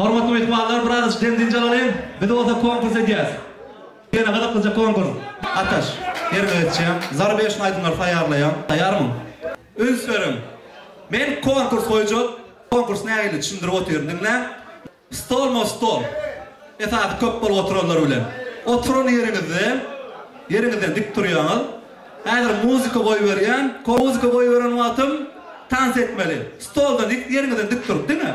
Hormatly mehmonlar, biroz jemdin alayım. Biz o'ta konkurs edeceğiz. Yana kadar kılacak konkurs. Ataş, yerine geçeceğim. Zarbeşini aydınlar tayarlayan. Tayar mı? Üns verim. Men konkurs koyacak. Konkurs ne aylı düşündürüp oturuyorum dinle. Stol mu stol? Esas köp bol oturanlar bilen. Oturun yerinizden dik duruyorsunuz. Eğer müzik koyuveren, müzik koyuveren vaatım dans etmeli. Stoldan yerinizden dik durup değil mi?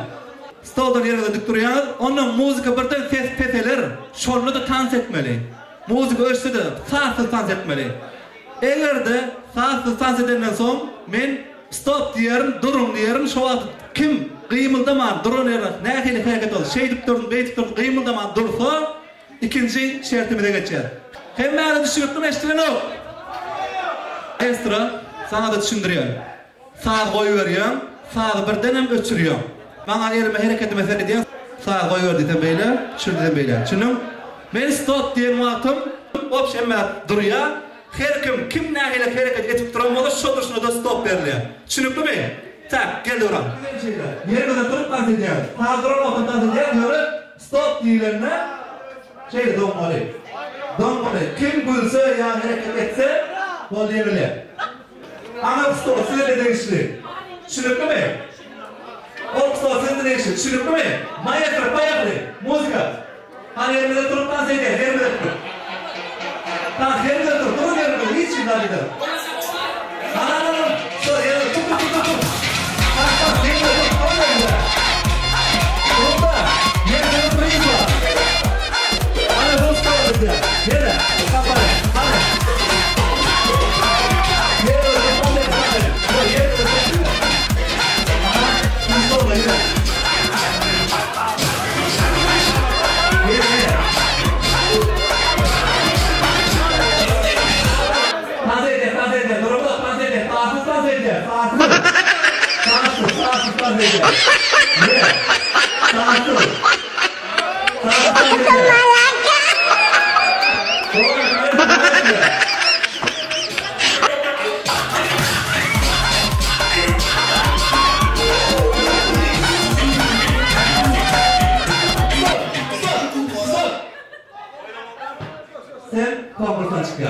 Stoldan yerinizden dik duruyorsunuz. Ondan müzik birden ses peteler. Şonlu da dans etmeli. Müzik ölçüsü de sağsız dans etmeli. Eğer de sağsız dans edenden son men stop diyerim, durun diyerim. Şu vakit kim kıymıldaman durun diyerim. Ne kadar hareket olur? Şeydip durun, beytip durun, kıymıldaman dursa ikinci şertimize geçer. Hemen düşünüp mü eştiren o? Ekstra sana da düşündürüyorum. Sağa koyuveriyorum, sağa bir denem öçürüyorum. Bana elime hareketi mesele diyen sağa koyuver diyem böyle, şunu diyem böyle. Çünkü ben stop diyen vaatım, hop hemen duruyor. Her kim nahile hareket etip duran olur, şu duruşuna da stop veriliyor. Düşünüp mü? Tak, gel duran. Yerine durup dans edeceğim. Sağa duran vakit dans edeceğim, böyle stop diyelerine şey donmalı. Donmalı. Kim gülse ya hareket etse, bol diyebilir. Ama stop, size de değişti. Düşünüp mü? O stop, size de değişti. Düşünüp mü? Maestro, payaklı, müzika. Hani yerimde durup dans edeceğim, yerimde durup. Dans yerimde durup, durun yerimde durup, hiç imdad ederim. Anam, sonra yerimde tuk. Dans yerimde durup, orada yerimde. Durumda, yerimde durup, iyi var. Hani bu stop edeceğim, yerimde, kapalı, hani. Yerimde durup, orada yerimde, yerimde durup. Aha, bu stop edeceğim. Sen konkursan çıkıyor.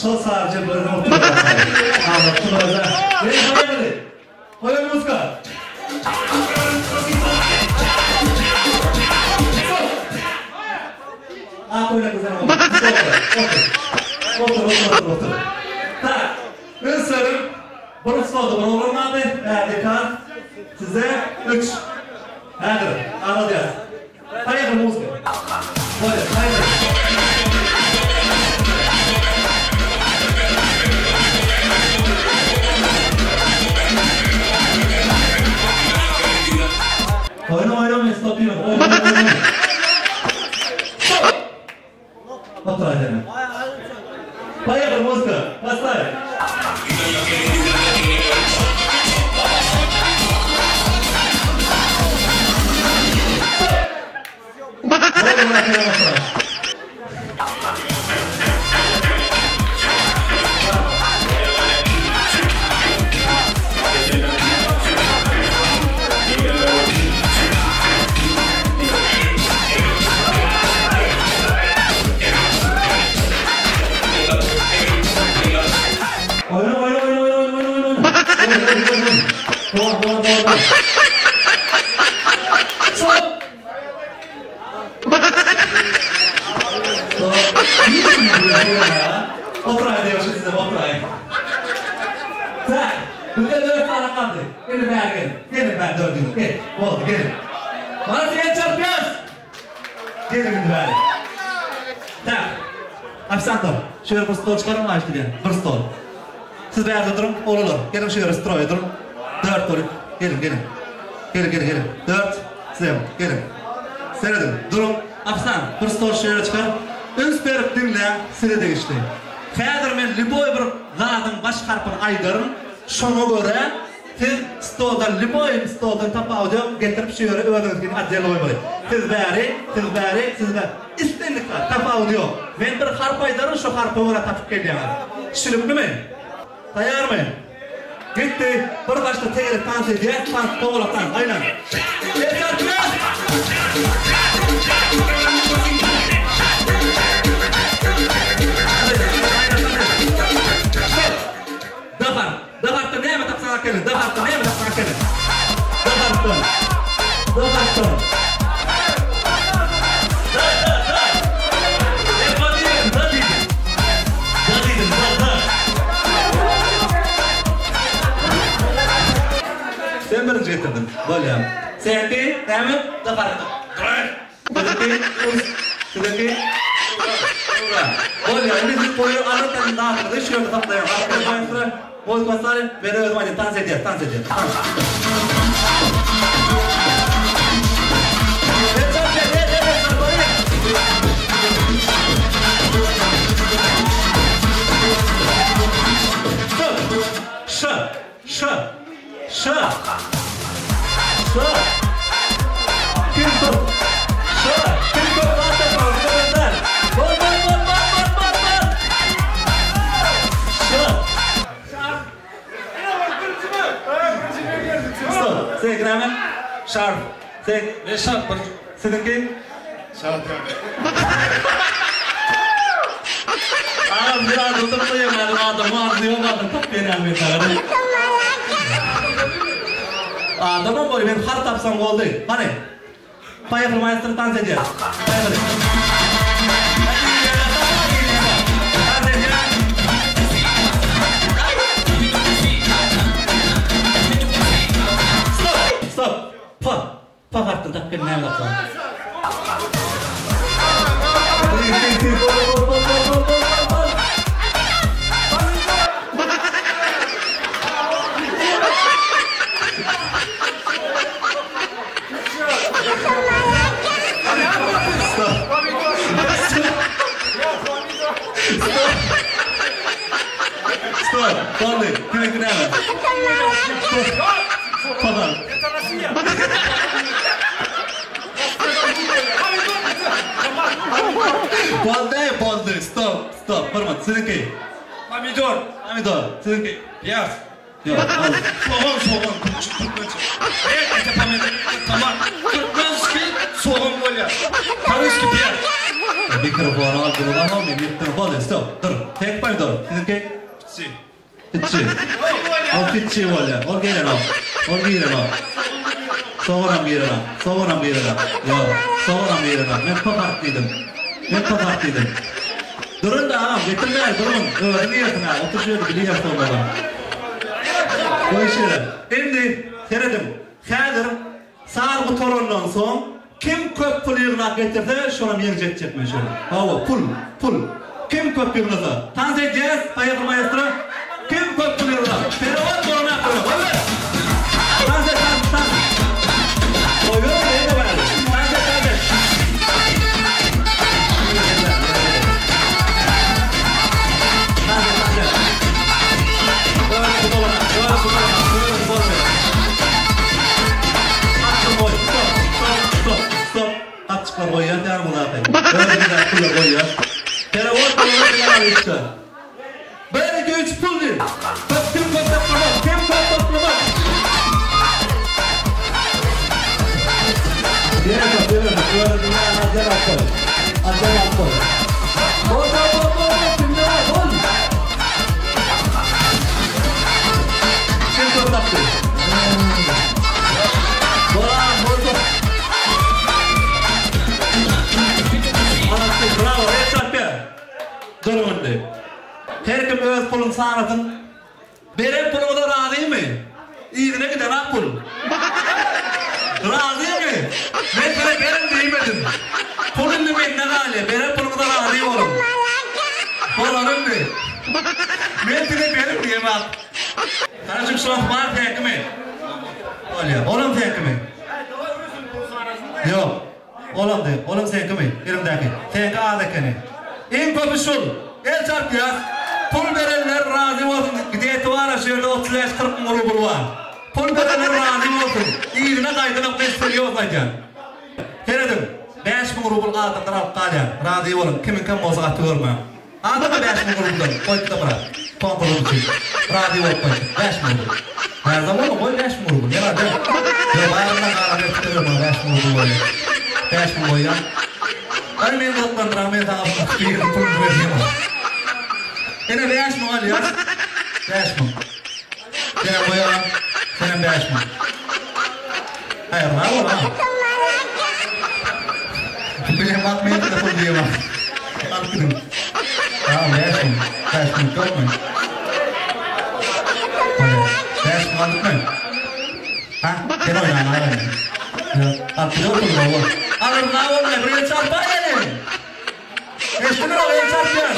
Şol sadece böyle oturuyor. Anlattım orada. Ne yapayım? Koyun muska. Koyun kızım. Otur. Tak. Ben sarım. Burası oldu. Bunu olmadı. Dekan. Size 3. Hadi. Anladınız. Hayır muska. Hayır. Oynamayın, stop diyorum. Oynamayın. Stop! Otur hadi. Hayır, muska. Bastay. Gelin ben dördüğüm. Gelin. Oldu gelin. Bana diye çarpıyoruz. Gelin bari. Tak. Afsantom. Şöyle bir stol çıkarın mı açtı diye. Bir stol. Siz bir yerde durun. Olur. Gelin şöyle stroya durun. 4 durun. Gelin. Gelin. 4. Size gelin. Seyredin. Durun. Afsan. Bir stol şöyle çıkar. Üns berip dinle. Size de işte. Kadir men liboy bir zadın baş harpini aydırın. Şuna göre siz stoldan liboy stoldan tapavdı getirip şöyle ödünüzün adjel oymayın. Siz bari istenlik var tapavdı yok. Men bir harp aydırın şu harpı oraya tapıp geleceğim. Şirin mi? Tayar mı? Gitti. Bir başta tegeli dans ediyor. Dans doğrultan. Aynen. Yeter biraz. Dabartın ne mi tapsana kelin? Dabartın ne mi tapsana kelin? Dabartın. Sen birinci getirdin. Böyle. Sen değil mi? Dabartın. Sıdaki. Böyle. Biz koyu anlatan dağıtırdı. Şöyle taplayalım. Boz basarı ve ödüm hadi dans ediyor. Sen hemen şarp. Sen ne şarp? Seninki? Şarp. Ağam biraz oturtmayayım adamı arzuyorum top beni almayacağım. Adamım böyle ben har tapsam oldu. Hani? Paya fırmayasını dans ediyor. Pak artık tak benim evlat var. Stop. Kaldı. Güle hemen. Falan. Baldı. Stop. Pırmat. Sizinki. Pomidor. Sizinki. Piyaz. Yok. Soğan. Pomidor. Tamam. Kırmızı soğan böyle. Karışık piyaz. mikrofonu aldım. Ama mikrofonu stop. Dur. Tek pay dur. Sizinki pitçi. Pitçi. O pitçi böyle. O gelen o. O gelen o. Soğanam gelen o. Soğanam gelen o. Yok. Soğanam gelen o. Ben pakartlıydım. Durun da ağam. Getirmeyin. Durun. Öğreniyorsun ha. Oturuşuyordu. Biliyorsun onlardan. Bu işleri. Şimdi seyredim. Hazır. Sağ bu torondan son kim köp pul yığınak getirse şuna yenecekme şöyle. Hava pul. Kim köp yığınasa? Tanz edeceğiz. Hayatı maestro. Kim köp pul yığınak? Peravat torona koyuyor. Evet. Tanz et. Koyuyor mu? Neydi böyle? Tanz et. Böyle kutalana. Stop. Açıklar koyuyor. Derim bu zaten. Böyle bir dakika koyuyor. Telefon koyuyor. İşte. Böyle göğüç pul değil. Kim toplamak. Diğer Böyle dünyaya acayip koy. Bol. Şimdi var. Bol. Kim toplaktı? Bol. Bravo, durun de. Her kim öz pulun sanatın. Beren pulumu da razı mı? İyidine giden ak pul. Razı mı? Ben sana beren değmedim. Pulun demeyin ne hali? Beren pulumu da razı oğlum. Olanın ne? Ben sana benim diyeyim bak. Karışık soğuk var tek mi? Oğlum tek mi? Yok. Oğlum sen kimi? Elimdeki. Sen ağdakini. En köpü şul. El çarp yaz. Pul verenler razı olsun. Gideti var aşırıda 30-40 bin rubul var. Pul verenler razı olsun. İyiliğine kaydına besliyor olsacan. Keredim. 5 bin rubul ağdaklar alıp kalyan. Razı olun. Kimin kim olsa atı görme. Ağdakı 5 bin rubuldan. Koydu da bırak. Kontrol için. Razı olup koydu. 5 bin rubul. Her zaman mı koy 5 bin rubul? Ne var değil mi? Ya bağırına kahve tutuyorum 5 bin rubul böyle. 5 bin koyuyor. Ben benim otlandıram, ben sana bir pul vereyim. Yine 5 bin alıyor. 5 bin. Sen koyuyor. Senin 5 bin. Hayır, ne olur ha? Benim bakmayın da pul diye bak. Kalkırım. Tamam, 5 bin. 5 bin çok mu? 5 bin aldık mı? Ha? Sen oynayın, oynayın. Kalkırıyor pul baba. Alın ne olur ne? Buraya çarpar gelin. Eşkine oraya çarpıyor.